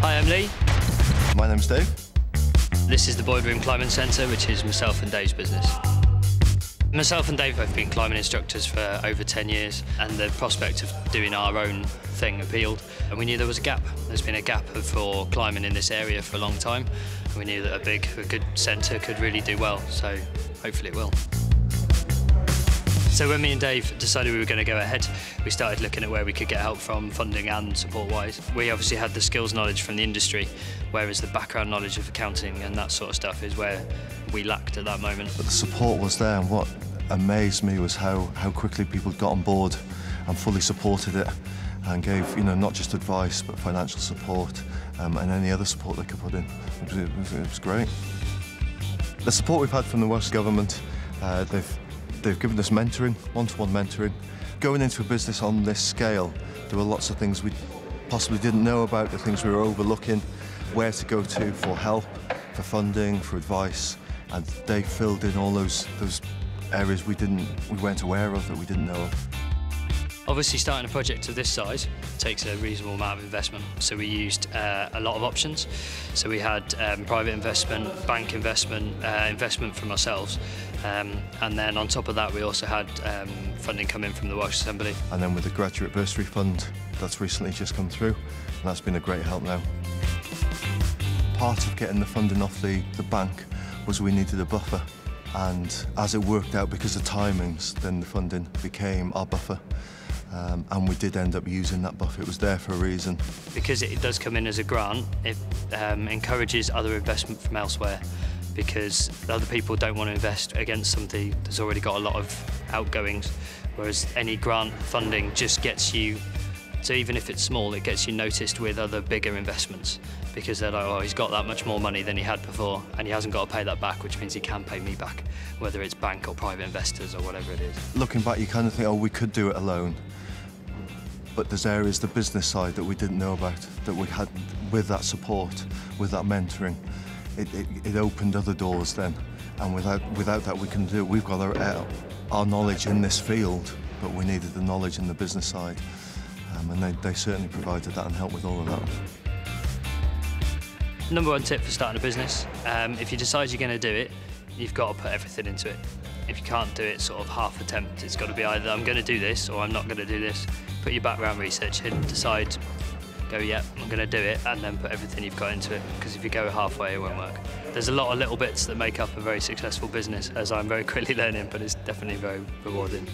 Hi, I'm Lee. My name's Dave. This is the Boardroom Climbing Centre, which is myself and Dave's business. Myself and Dave have been climbing instructors for over 10 years, and the prospect of doing our own thing appealed, and we knew there was a gap. There's been a gap for climbing in this area for a long time, and we knew that a good centre could really do well, so hopefully it will. So when me and Dave decided we were going to go ahead, we started looking at where we could get help from, funding and support-wise. We obviously had the skills knowledge from the industry, whereas the background knowledge of accounting and that sort of stuff is where we lacked at that moment. But the support was there, and what amazed me was how quickly people got on board and fully supported it and gave, not just advice, but financial support and any other support they could put in. It was great. The support we've had from the Welsh Government, they've given us mentoring, one-to-one mentoring. Going into a business on this scale, there were lots of things we possibly didn't know about, the things we were overlooking, where to go to for help, for funding, for advice, and they filled in all those areas we weren't aware of, that we didn't know of. Obviously, starting a project of this size takes a reasonable amount of investment, so we used a lot of options. So we had private investment, bank investment, investment from ourselves, and then on top of that we also had funding come in from the Welsh Assembly. And then with the Graduate Bursary Fund that's recently just come through, and that's been a great help now. Part of getting the funding off the bank was we needed a buffer, and as it worked out, because of timings, then the funding became our buffer. And we did end up using that buffer. It was there for a reason. Because it does come in as a grant, it encourages other investment from elsewhere, because other people don't want to invest against somebody that's already got a lot of outgoings, whereas any grant funding just gets you, so even if it's small, it gets you noticed with other bigger investments, because they're like, oh, he's got that much more money than he had before, and he hasn't got to pay that back, which means he can pay me back, whether it's bank or private investors or whatever it is. Looking back, you kind of think, oh, we could do it alone. But there's areas, the business side, that we didn't know about, that we had with that support, with that mentoring. It opened other doors then, and without that we can do it. We've got our knowledge in this field, but we needed the knowledge in the business side, and they certainly provided that and helped with all of that. Number one tip for starting a business, if you decide you're going to do it, you've got to put everything into it. If you can't do it sort of half attempt, it's got to be either I'm going to do this or I'm not going to do this. Put your background research in, decide, go, yeah, I'm going to do it, and then put everything you've got into it, because if you go halfway, it won't work. There's a lot of little bits that make up a very successful business, as I'm very quickly learning, but it's definitely very rewarding.